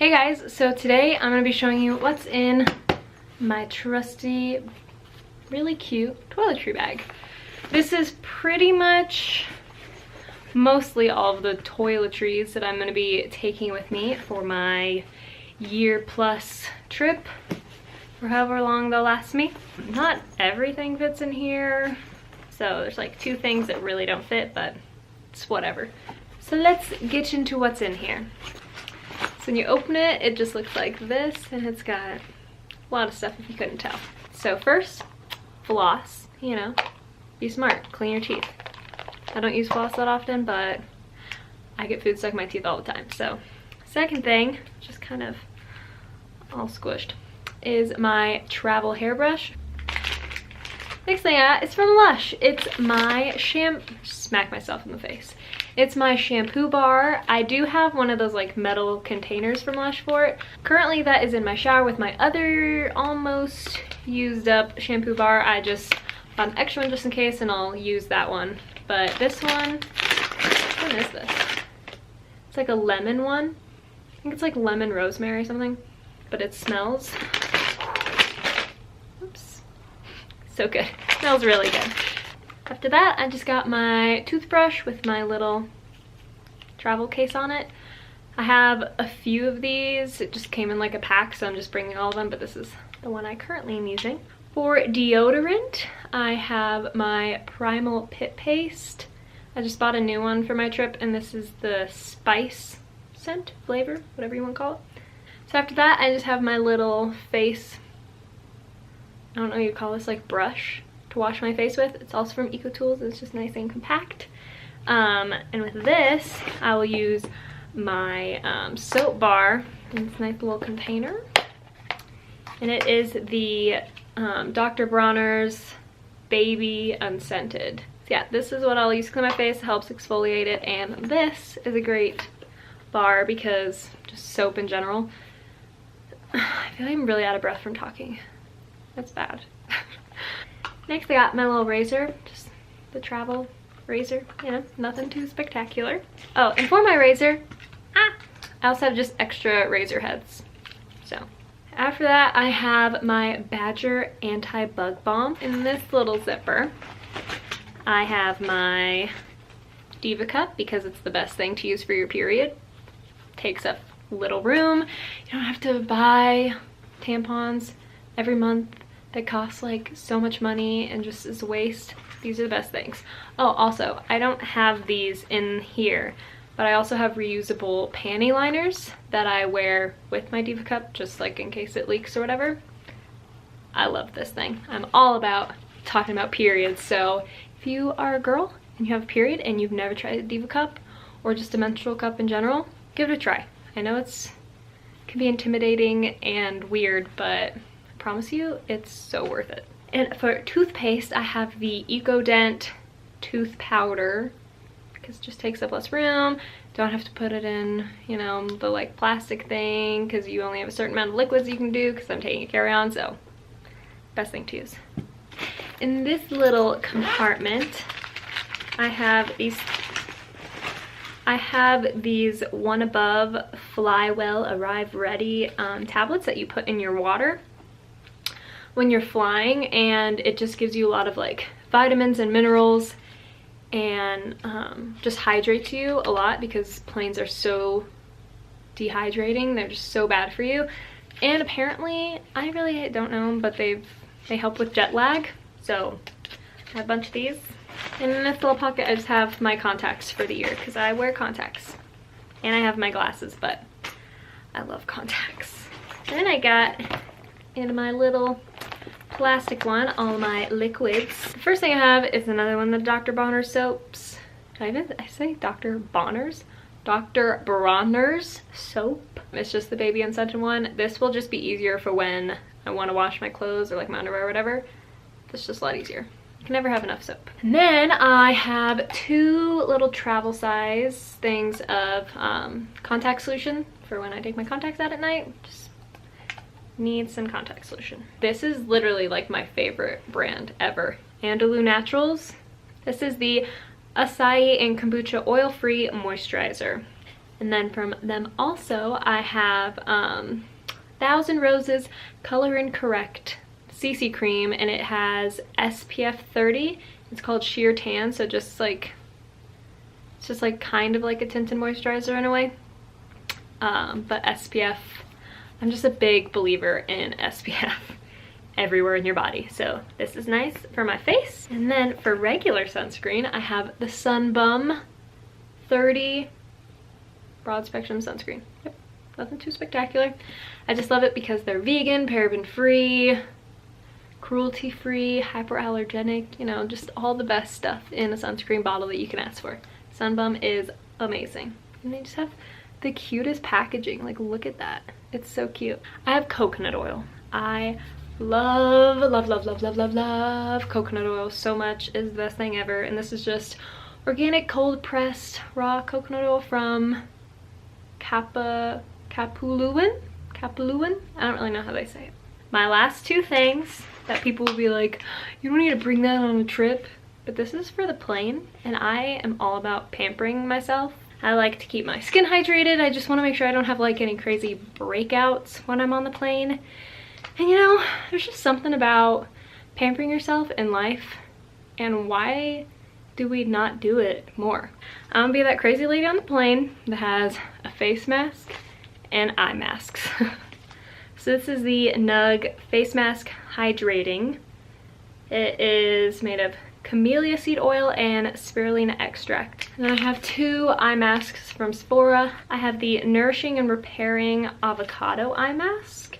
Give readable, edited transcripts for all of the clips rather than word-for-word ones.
Hey guys, so today I'm going to be showing you what's in my trusty, really cute toiletry bag. This is pretty much mostly all of the toiletries that I'm going to be taking with me for my year-plus trip, for however long they'll last me. Not everything fits in here, so there's like 2 things that really don't fit, but it's whatever. So let's get into what's in here. So when you open it, it just looks like this, and it's got a lot of stuff if you couldn't tell. So first, floss, you know, be smart, clean your teeth. I don't use floss that often, but I get food stuck in my teeth all the time. So second thing, just kind of all squished, is my travel hairbrush. Next thing I got is from Lush. It's my smack myself in the face. It's my shampoo bar. I do have one of those like metal containers from Lush for it. Currently that is in my shower with my other almost used up shampoo bar. I just bought an extra one just in case, and I'll use that one. But this one, what is this? It's like a lemon one. I think it's like lemon rosemary or something, but it smells. Oops. So good. Smells really good. After that, I just got my toothbrush with my little travel case on it. I have a few of these. It just came in like a pack, so I'm just bringing all of them, but this is the one I currently am using. For deodorant, I have my Primal Pit Paste. I just bought a new one for my trip, and this is the spice scent flavor, whatever you want to call it. So after that, I just have my little face, I don't know what you call this, like brush to wash my face with. It's also from Ecotools. It's just nice and compact. And with this, I will use my soap bar in this nice little container. And it is the Dr. Bronners Baby Unscented. So yeah, this is what I'll use to clean my face. It helps exfoliate it. And this is a great bar because just soap in general. I feel like I'm really out of breath from talking. That's bad. Next I got my little razor, just the travel razor, you know, nothing too spectacular. Oh, and for my razor, I also have just extra razor heads. So after that, I have my Badger Anti-Bug Balm in this little zipper. I have my Diva Cup because it's the best thing to use for your period. Takes up little room. You don't have to buy tampons every month that costs like so much money and just is a waste. These are the best things. Oh, also, I don't have these in here, but I also have reusable panty liners that I wear with my Diva Cup, just like in case it leaks or whatever. I love this thing. I'm all about talking about periods, so if you are a girl and you have a period and you've never tried a Diva Cup or just a menstrual cup in general, give it a try. I know it can be intimidating and weird, but I promise you it's so worth it. And for toothpaste, I have the Dent tooth powder because it just takes up less room. Don't have to put it in, you know, the like plastic thing because you only have a certain amount of liquids you can do because I'm taking a carry-on, so best thing to use. In this little compartment, I have these One Above Fly Well Arrive Ready tablets that you put in your water when you're flying, and it just gives you a lot of like vitamins and minerals and just hydrates you a lot because planes are so dehydrating. They're just so bad for you. And apparently, I really don't know, but they help with jet lag. So I have a bunch of these. And in this little pocket, I just have my contacts for the year because I wear contacts. And I have my glasses, but I love contacts. And then I got in my little plastic one all my liquids. The first thing I have is another one of the Dr. Bronner's soaps. Did I say Dr. Bronner's? Dr. Bronner's soap. It's just the baby unscented one. This will just be easier for when I want to wash my clothes or like my underwear or whatever. It's just a lot easier. You can never have enough soap. And then I have 2 little travel size things of contact solution for when I take my contacts out at night. Just need some contact solution. This is literally like my favorite brand ever. Andalou Naturals. This is the acai and kombucha oil-free moisturizer. And then from them also, I have 1000 Roses Color and Correct CC cream, and it has SPF 30. It's called Sheer Tan, so just like, it's just like kind of like a tinted moisturizer in a way. But SPF, I'm just a big believer in SPF everywhere in your body, so this is nice for my face. And then for regular sunscreen, I have the Sun Bum 30 broad spectrum sunscreen. Yep, nothing too spectacular. I just love it because they're vegan, paraben free, cruelty free, hypoallergenic, you know, just all the best stuff in a sunscreen bottle that you can ask for. Sun Bum is amazing. And they just have the cutest packaging. Like, look at that. It's so cute. I have coconut oil. I love coconut oil so much. It's the best thing ever. And this is just organic cold pressed raw coconut oil from Kapuluan. I don't really know how they say it. My last two things that people will be like, you don't need to bring that on a trip, but this is for the plane, and I am all about pampering myself. I like to keep my skin hydrated. I just want to make sure I don't have like any crazy breakouts when I'm on the plane. And you know, there's just something about pampering yourself in life, and why do we not do it more? I'm gonna be that crazy lady on the plane that has a face mask and eye masks. So this is the Nugg Face Mask Hydrating. It is made of camellia seed oil and spirulina extract. And then I have two eye masks from Sephora. I have the Nourishing and Repairing Avocado Eye Mask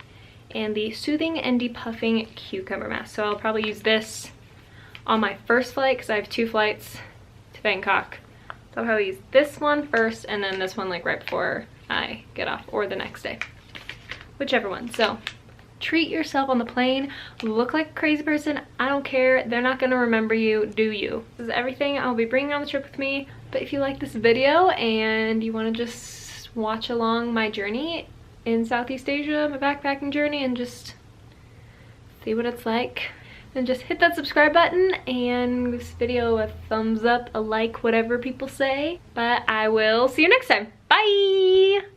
and the Soothing and Depuffing Cucumber Mask. So I'll probably use this on my first flight because I have 2 flights to Bangkok. So I'll probably use this one first and then this one like right before I get off, or the next day, whichever one. So treat yourself on the plane. Look like a crazy person. I don't care. They're not gonna remember you. Do you? This is everything I'll be bringing on the trip with me. But if you like this video and you want to just watch along my journey in Southeast Asia, my backpacking journey, and just see what it's like, then just hit that subscribe button and give this video a thumbs up, a like, whatever people say. But I will see you next time. Bye!